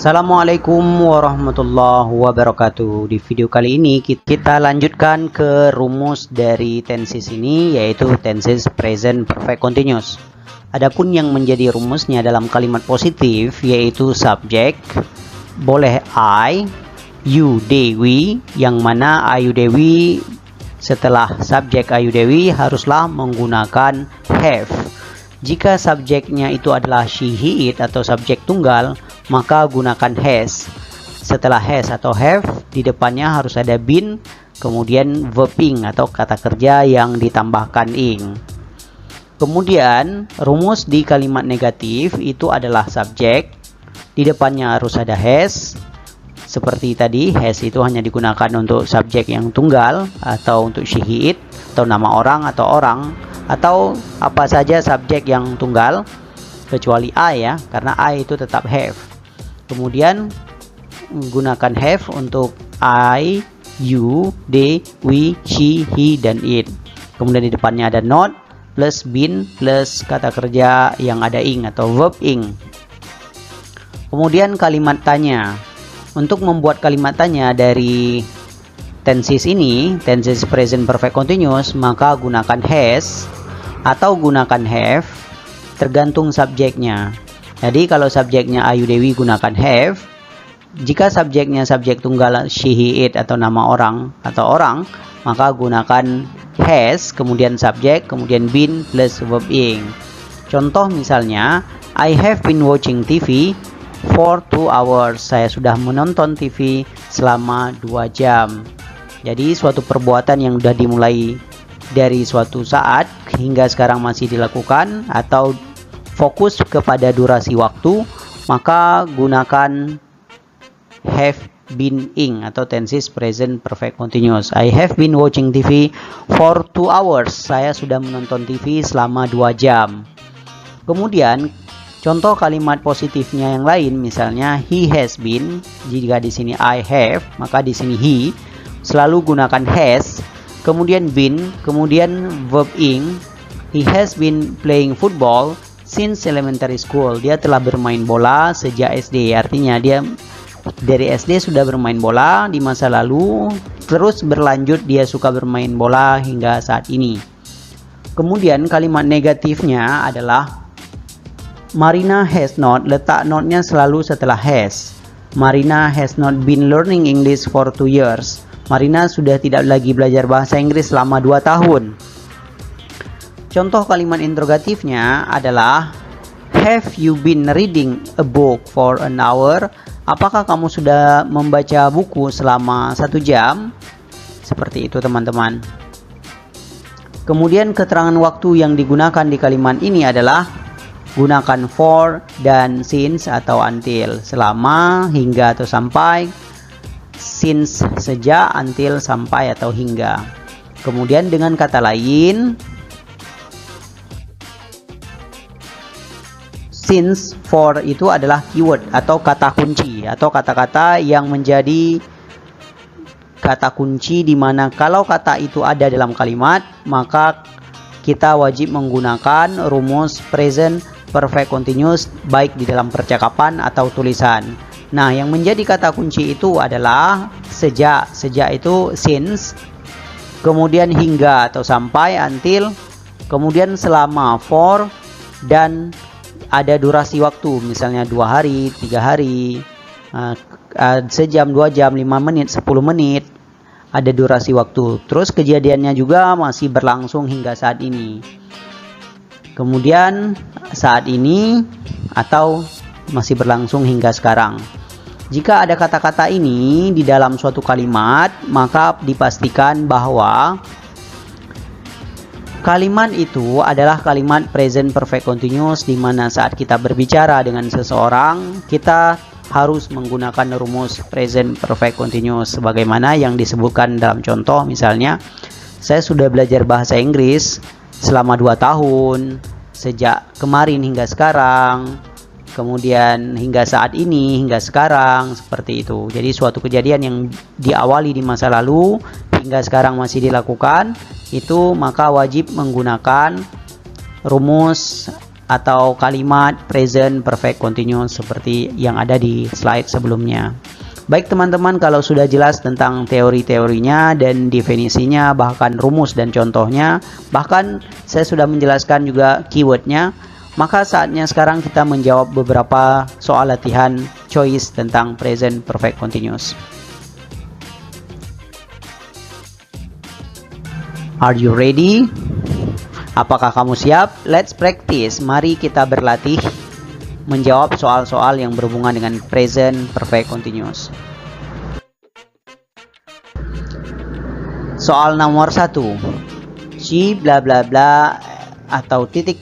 Assalamualaikum warahmatullahi wabarakatuh. Di video kali ini kita lanjutkan ke rumus dari tenses ini, yaitu tenses present perfect continuous. Adapun yang menjadi rumusnya dalam kalimat positif yaitu subjek, boleh I, you, they, we, yang mana Ayu Dewi setelah subjek Ayu Dewi haruslah menggunakan have. Jika subjeknya itu adalah she, he, it atau subjek tunggal, maka gunakan has. Setelah has atau have, di depannya harus ada been, kemudian verb ing atau kata kerja yang ditambahkan ing. Kemudian rumus di kalimat negatif itu adalah subjek, di depannya harus ada has. Seperti tadi, has itu hanya digunakan untuk subjek yang tunggal atau untuk she, he, it atau nama orang atau apa saja subjek yang tunggal kecuali I ya, karena I itu tetap have. Kemudian gunakan have untuk I, you, they, we, she, he, dan it. Kemudian di depannya ada not plus been plus kata kerja yang ada ing atau verb ing. Kemudian kalimat tanya. Untuk membuat kalimat tanya dari tenses ini, tenses present perfect continuous, maka gunakan has atau gunakan have, tergantung subjeknya. Jadi kalau subjeknya Ayu Dewi gunakan have, jika subjeknya subjek tunggal she, he, it atau nama orang, maka gunakan has, kemudian subjek, kemudian been plus verb ing. Contoh misalnya, I have been watching TV for 2 hours. Saya sudah menonton TV selama 2 jam. Jadi suatu perbuatan yang sudah dimulai dari suatu saat hingga sekarang masih dilakukan atau fokus kepada durasi waktu, maka gunakan have been ing atau tenses present perfect continuous. I have been watching TV for 2 hours. Saya sudah menonton TV selama 2 jam. Kemudian contoh kalimat positifnya yang lain, misalnya he has been. Jika di sini I have, maka di sini he. Selalu gunakan has, kemudian been, kemudian verb ing. He has been playing football since elementary school. Dia telah bermain bola sejak SD. Artinya dia dari SD sudah bermain bola di masa lalu, terus berlanjut dia suka bermain bola hingga saat ini. Kemudian kalimat negatifnya adalah Marina has not. Letak notnya selalu setelah has. Marina has not been learning English for 2 years. Marina sudah tidak lagi belajar bahasa Inggris selama 2 tahun. Contoh kalimat interrogatifnya adalah have you been reading a book for an hour? Apakah kamu sudah membaca buku selama 1 jam? Seperti itu teman-teman. Kemudian keterangan waktu yang digunakan di kalimat ini adalah gunakan for dan since atau until, selama, hingga atau sampai, since sejak, until sampai atau hingga. Kemudian dengan kata lain, since, for itu adalah keyword atau kata kunci atau kata-kata yang menjadi kata kunci, di mana kalau kata itu ada dalam kalimat, maka kita wajib menggunakan rumus present perfect continuous baik di dalam percakapan atau tulisan. Nah, yang menjadi kata kunci itu adalah sejak itu since, kemudian hingga atau sampai until, kemudian selama for, dan ada durasi waktu, misalnya 2 hari, 3 hari, sejam, 2 jam, 5 menit, 10 menit, ada durasi waktu. Terus kejadiannya juga masih berlangsung hingga saat ini. Kemudian saat ini atau masih berlangsung hingga sekarang. Jika ada kata-kata ini di dalam suatu kalimat, maka dipastikan bahwa kalimat itu adalah kalimat present perfect continuous, di mana saat kita berbicara dengan seseorang, kita harus menggunakan rumus present perfect continuous sebagaimana yang disebutkan dalam contoh. Misalnya, saya sudah belajar bahasa Inggris selama 2 tahun, sejak kemarin hingga sekarang, kemudian hingga saat ini, hingga sekarang, seperti itu. Jadi suatu kejadian yang diawali di masa lalu hingga sekarang masih dilakukan, itu maka wajib menggunakan rumus atau kalimat present perfect continuous seperti yang ada di slide sebelumnya. Baik teman-teman, kalau sudah jelas tentang teori-teorinya dan definisinya, bahkan rumus dan contohnya, bahkan saya sudah menjelaskan juga keywordnya, maka saatnya sekarang kita menjawab beberapa soal latihan choice tentang present perfect continuous. Are you ready? Apakah kamu siap? Let's practice. Mari kita berlatih menjawab soal-soal yang berhubungan dengan present perfect continuous. Soal nomor 1. She bla bla bla atau titik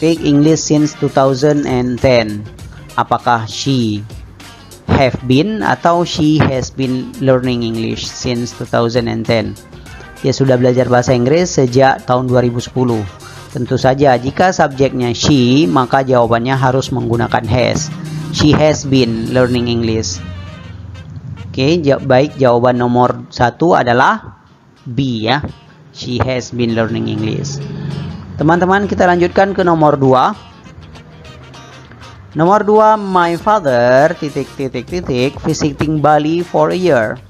English since 2010. Apakah she have been atau she has been learning English since 2010? Dia sudah belajar bahasa Inggris sejak tahun 2010. Tentu saja jika subjeknya she, maka jawabannya harus menggunakan has. She has been learning English. Oke, baik, jawaban nomor 1 adalah B ya. She has been learning English. Teman-teman, kita lanjutkan ke nomor 2. Nomor 2, my father visiting Bali for a year.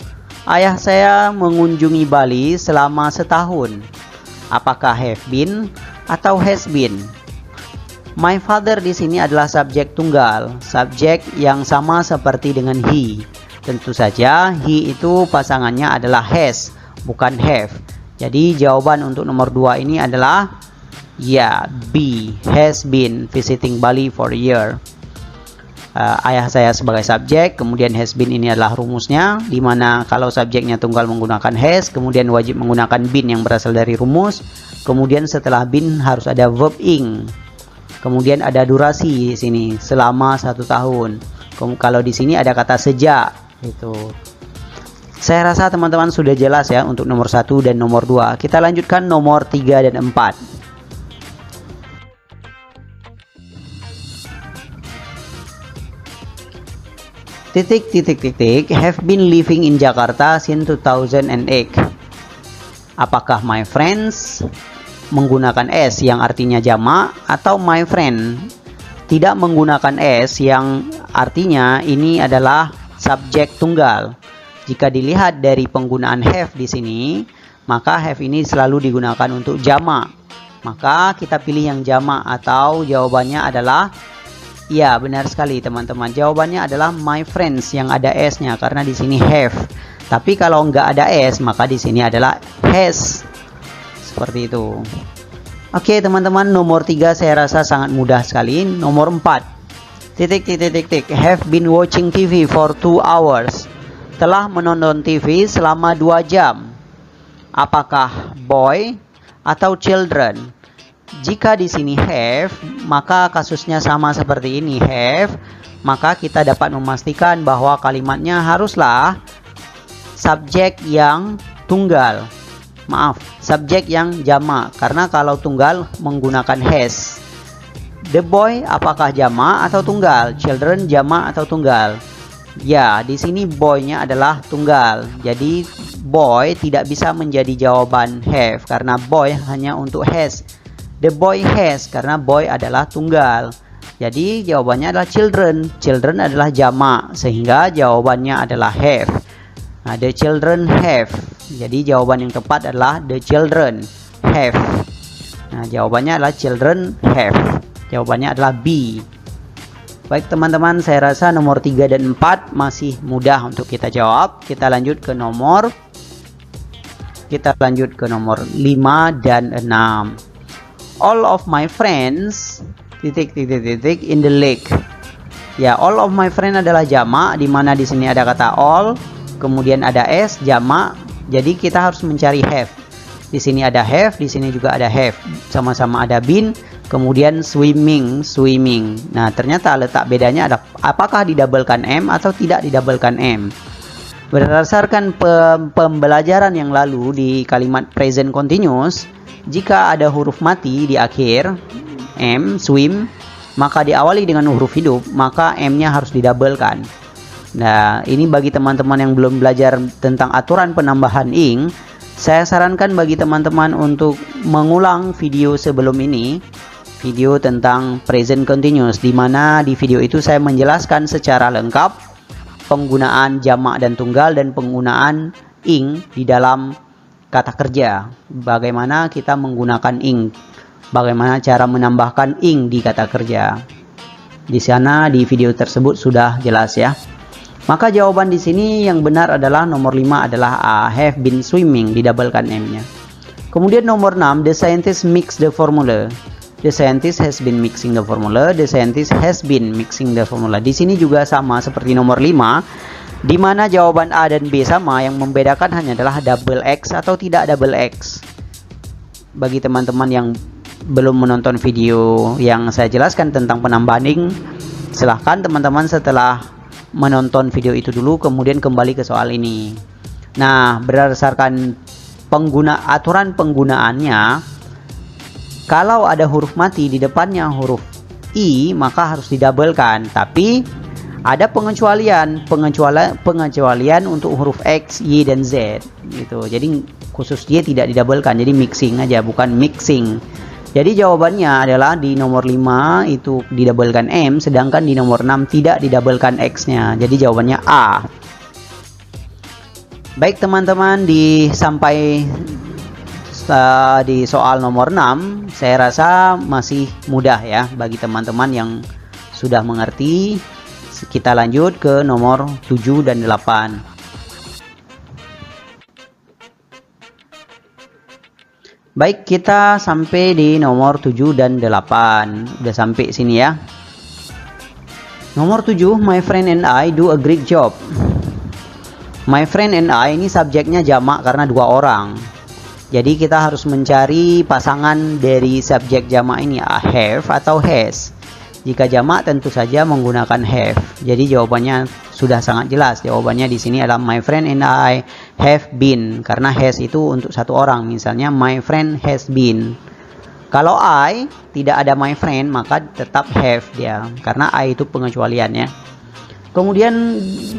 Ayah saya mengunjungi Bali selama setahun. Apakah have been atau has been? My father di sini adalah subjek tunggal, subjek yang sama seperti dengan he. Tentu saja he itu pasangannya adalah has, bukan have. Jadi jawaban untuk nomor 2 ini adalah ya, B, has been visiting Bali for a year. Ayah saya sebagai subjek, kemudian has been ini adalah rumusnya, di mana kalau subjeknya tunggal menggunakan has, kemudian wajib menggunakan been yang berasal dari rumus, kemudian setelah been harus ada verb ing, kemudian ada durasi di sini selama 1 tahun. Kalau di sini ada kata sejak, itu. Saya rasa teman-teman sudah jelas ya untuk nomor 1 dan nomor 2. Kita lanjutkan nomor 3 dan 4. Have been living in Jakarta since 2008. Apakah my friends menggunakan s yang artinya jamak atau my friend tidak menggunakan s yang artinya ini adalah subjek tunggal? Jika dilihat dari penggunaan have di sini, maka have ini selalu digunakan untuk jamak. Maka kita pilih yang jamak atau jawabannya adalah ya, benar sekali teman-teman. Jawabannya adalah my friends yang ada s-nya karena di sini have. Tapi kalau nggak ada s, maka di sini adalah has. Seperti itu. Oke, teman-teman, nomor 3 saya rasa sangat mudah sekali. Nomor 4. Have been watching TV for 2 hours. Telah menonton TV selama 2 jam. Apakah boy atau children? Jika di sini have, maka kasusnya sama seperti ini, have, maka kita dapat memastikan bahwa kalimatnya haruslah subjek yang tunggal. Maaf, subjek yang jamak, karena kalau tunggal menggunakan has. The boy apakah jamak atau tunggal? Children jamak atau tunggal? Ya, di sini boy-nya adalah tunggal. Jadi boy tidak bisa menjadi jawaban have karena boy hanya untuk has. The boy has karena boy adalah tunggal. Jadi jawabannya adalah children. Children adalah jamak sehingga jawabannya adalah have. Nah, the children have. Jadi jawaban yang tepat adalah the children have. Nah, jawabannya adalah children have. Jawabannya adalah B. Baik teman-teman, saya rasa nomor 3 dan 4 masih mudah untuk kita jawab. Kita lanjut ke nomor 5 dan 6. All of my friends in the lake. Ya, all of my friend adalah jamak, di mana di sini ada kata all, kemudian ada s jamak. Jadi kita harus mencari have. Di sini ada have, di sini juga ada have. Sama-sama ada been, kemudian swimming. Nah, ternyata letak bedanya ada apakah didabelkan m atau tidak didabelkan m. Berdasarkan pembelajaran yang lalu di kalimat present continuous, jika ada huruf mati di akhir m, swim, maka diawali dengan huruf hidup, maka m-nya harus didabelkan. Nah, ini bagi teman-teman yang belum belajar tentang aturan penambahan ing, saya sarankan bagi teman-teman untuk mengulang video sebelum ini video tentang present continuous, di mana di video itu saya menjelaskan secara lengkap penggunaan jamak dan tunggal dan penggunaan ing di dalam kata kerja. Bagaimana kita menggunakan ing, bagaimana cara menambahkan ing di kata kerja. Di sana di video tersebut sudah jelas ya. Maka jawaban di sini yang benar adalah nomor 5 adalah A, have been swimming, didabelkan M-nya. Kemudian nomor 6, the scientist mix the formula. The scientist has been mixing the formula. The scientist has been mixing the formula. Di sini juga sama seperti nomor 5, di mana jawaban A dan B sama, yang membedakan hanya adalah double X atau tidak double X. Bagi teman-teman yang belum menonton video yang saya jelaskan tentang penambahan ing, silahkan teman-teman setelah menonton video itu dulu kemudian kembali ke soal ini. Nah, berdasarkan aturan penggunaannya, kalau ada huruf mati di depannya huruf I maka harus didabelkan, tapi ada pengecualian untuk huruf X, Y dan Z gitu. Jadi khusus Y tidak didabelkan, jadi mixing aja, bukan mixing. Jadi jawabannya adalah di nomor 5 itu didabelkan M, sedangkan di nomor 6 tidak didabelkan X-nya. Jadi jawabannya A. Baik teman-teman, sampai di soal nomor 6, saya rasa masih mudah ya bagi teman-teman yang sudah mengerti. Kita lanjut ke nomor 7 dan 8. Baik, kita sampai di nomor 7 dan 8. Udah sampai sini ya. Nomor 7, my friend and I do a great job. My friend and I ini subjeknya jamak karena 2 orang. Jadi kita harus mencari pasangan dari subjek jamak ini, have atau has. Jika jamak tentu saja menggunakan have. Jadi jawabannya sudah sangat jelas. Jawabannya di sini adalah my friend and I have been, karena has itu untuk satu orang. Misalnya my friend has been. Kalau I tidak ada my friend maka tetap have dia, karena I itu pengecualiannya. Kemudian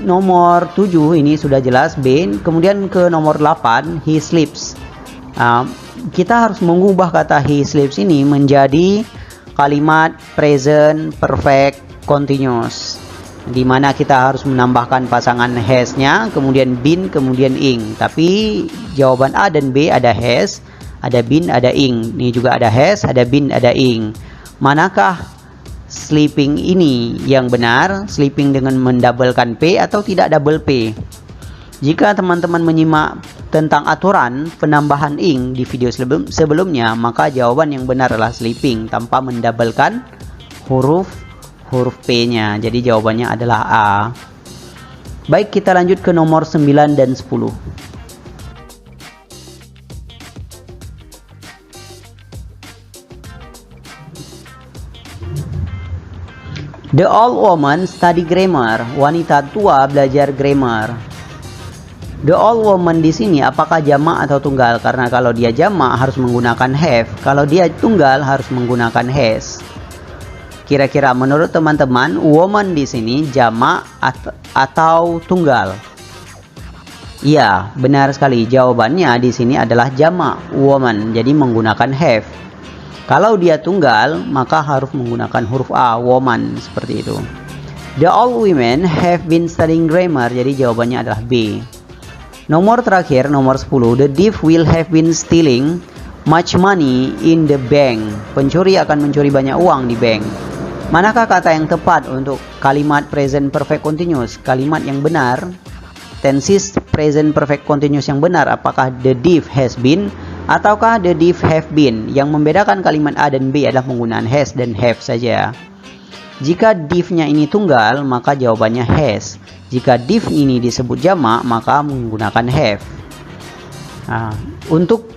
nomor 7 ini sudah jelas been. Kemudian ke nomor 8, he sleeps. Kita harus mengubah kata he sleeps ini menjadi kalimat present perfect continuous, di mana kita harus menambahkan pasangan has-nya, kemudian been, kemudian ing. Tapi jawaban A dan B ada has, ada been, ada ing. Ini juga ada has, ada been, ada ing. Manakah sleeping ini yang benar? Sleeping dengan mendabelkan P atau tidak double P? Jika teman-teman menyimak tentang aturan penambahan ing di video sebelumnya, maka jawaban yang benar adalah sleeping tanpa mendabelkan huruf P-nya. Jadi jawabannya adalah A. Baik, kita lanjut ke nomor 9 dan 10. The old woman study grammar. Wanita tua belajar grammar. The old woman di sini apakah jamak atau tunggal? Karena kalau dia jamak harus menggunakan have, kalau dia tunggal harus menggunakan has. Kira-kira menurut teman-teman, woman di sini jamak atau tunggal? Iya, benar sekali. Jawabannya di sini adalah jamak, woman. Jadi menggunakan have. Kalau dia tunggal, maka harus menggunakan huruf A, woman, seperti itu. The old women have been studying grammar. Jadi jawabannya adalah B. Nomor terakhir, nomor 10, the thief will have been stealing much money in the bank. Pencuri akan mencuri banyak uang di bank. Manakah kata yang tepat untuk kalimat present perfect continuous? Kalimat yang benar, tenses present perfect continuous yang benar, apakah the thief has been ataukah the thief have been? Yang membedakan kalimat A dan B adalah penggunaan has dan have saja. Jika thief-nya ini tunggal, maka jawabannya has. Jika thief ini disebut jamak, maka menggunakan have. Untuk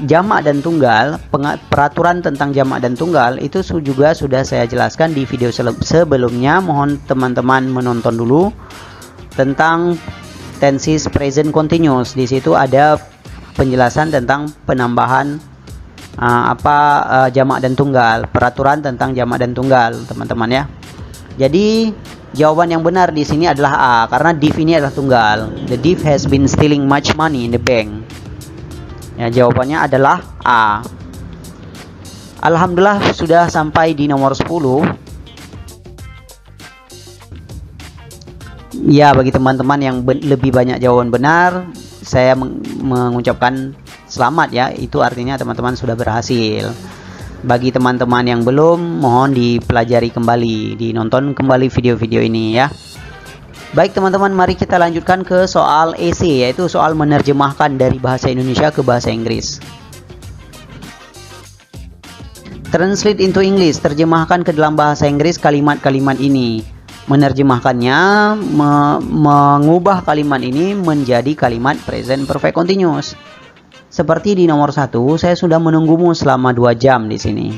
jamak dan tunggal, peraturan tentang jamak dan tunggal itu juga sudah saya jelaskan di video sebelumnya. Mohon teman-teman menonton dulu tentang tenses present continuous. Di situ ada penjelasan tentang penambahan jamak dan tunggal, peraturan tentang jamak dan tunggal, teman-teman ya. Jadi jawaban yang benar di sini adalah A, karena thief ini adalah tunggal. The thief has been stealing much money in the bank. Ya, jawabannya adalah A. Alhamdulillah sudah sampai di nomor 10. Ya, bagi teman-teman yang lebih banyak jawaban benar, saya mengucapkan selamat ya. Itu artinya teman-teman sudah berhasil. Bagi teman-teman yang belum, mohon dipelajari kembali, dinonton kembali video-video ini ya. Baik teman-teman, mari kita lanjutkan ke soal essay, yaitu soal menerjemahkan dari bahasa Indonesia ke bahasa Inggris. Translate into English, terjemahkan ke dalam bahasa Inggris kalimat-kalimat ini. Menerjemahkannya, mengubah kalimat ini menjadi kalimat present perfect continuous. Seperti di nomor 1, saya sudah menunggumu selama 2 jam di sini.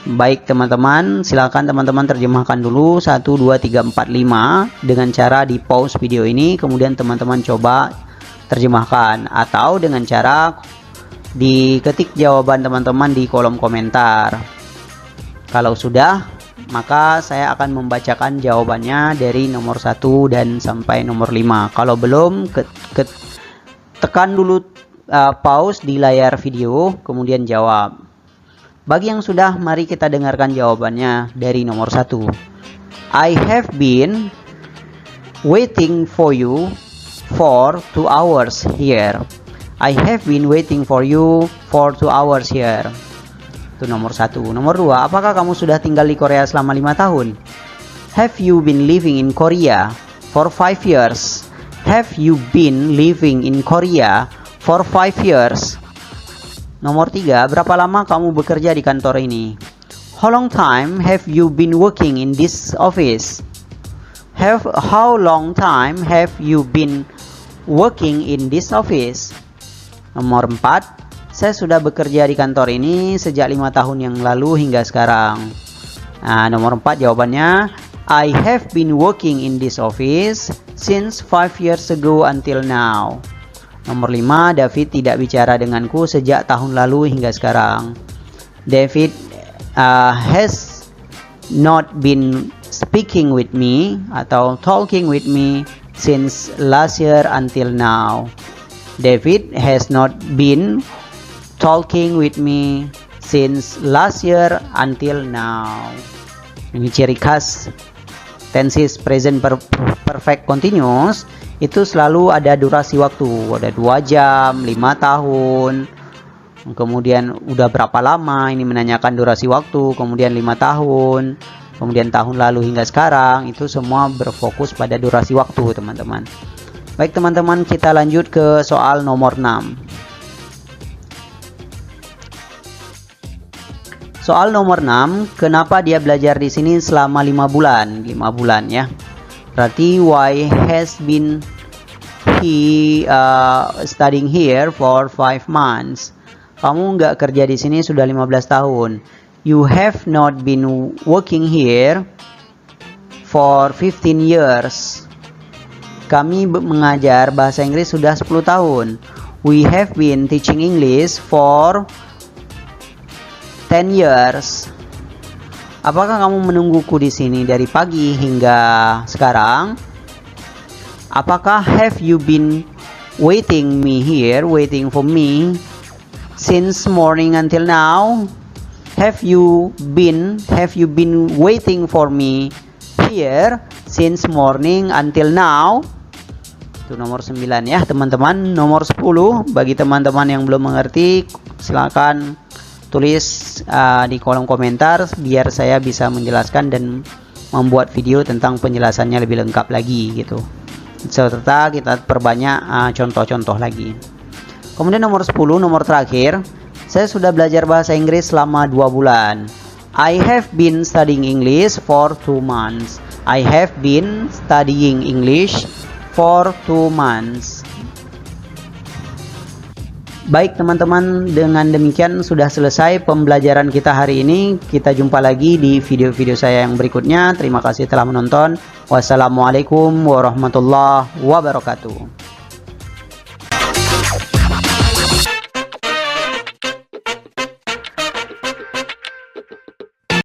Baik teman-teman, silakan teman-teman terjemahkan dulu 1, 2, 3, 4, 5 dengan cara di pause video ini, kemudian teman-teman coba terjemahkan, atau dengan cara diketik jawaban teman-teman di kolom komentar. Kalau sudah, maka saya akan membacakan jawabannya dari nomor 1 dan sampai nomor 5. Kalau belum, tekan dulu pause di layar video, kemudian jawab. Bagi yang sudah, mari kita dengarkan jawabannya dari nomor 1. I have been waiting for you for 2 hours here. I have been waiting for you for 2 hours here. Itu nomor 1. Nomor 2, apakah kamu sudah tinggal di Korea selama 5 tahun? Have you been living in Korea for 5 years? Have you been living in Korea for 5 years? Nomor 3, berapa lama kamu bekerja di kantor ini? How long time have you been working in this office? How long time have you been working in this office? Nomor 4, saya sudah bekerja di kantor ini sejak 5 tahun yang lalu hingga sekarang. Nah, nomor 4 jawabannya, I have been working in this office since 5 years ago until now. Nomor 5, David tidak bicara denganku sejak tahun lalu hingga sekarang. David has not been speaking with me atau talking with me since last year until now. David has not been talking with me since last year until now. Ini ciri khas tenses present perfect continuous, itu selalu ada durasi waktu, ada 2 jam, 5 tahun, kemudian udah berapa lama, ini menanyakan durasi waktu, kemudian 5 tahun, kemudian tahun lalu hingga sekarang, itu semua berfokus pada durasi waktu teman-teman. Baik teman-teman, kita lanjut ke soal nomor 6. Soal nomor 6, kenapa dia belajar di sini selama 5 bulan? 5 bulan ya. Berarti why has been he studying here for 5 months? Kamu nggak kerja di sini sudah 15 tahun. You have not been working here for 15 years. Kami mengajar bahasa Inggris sudah 10 tahun. We have been teaching English for 10 years. Apakah kamu menungguku di sini dari pagi hingga sekarang? Apakah have you been waiting for me since morning until now? Have you been waiting for me here since morning until now? Itu nomor 9 ya teman-teman. Nomor 10, bagi teman-teman yang belum mengerti, silakan tulis di kolom komentar biar saya bisa menjelaskan dan membuat video tentang penjelasannya lebih lengkap lagi gitu, serta kita perbanyak contoh-contoh lagi. Kemudian nomor 10, nomor terakhir, saya sudah belajar bahasa Inggris selama 2 bulan. I have been studying English for 2 months. I have been studying English for 2 months. Baik teman-teman, dengan demikian sudah selesai pembelajaran kita hari ini. Kita jumpa lagi di video-video saya yang berikutnya. Terima kasih telah menonton. Wassalamualaikum warahmatullahi wabarakatuh.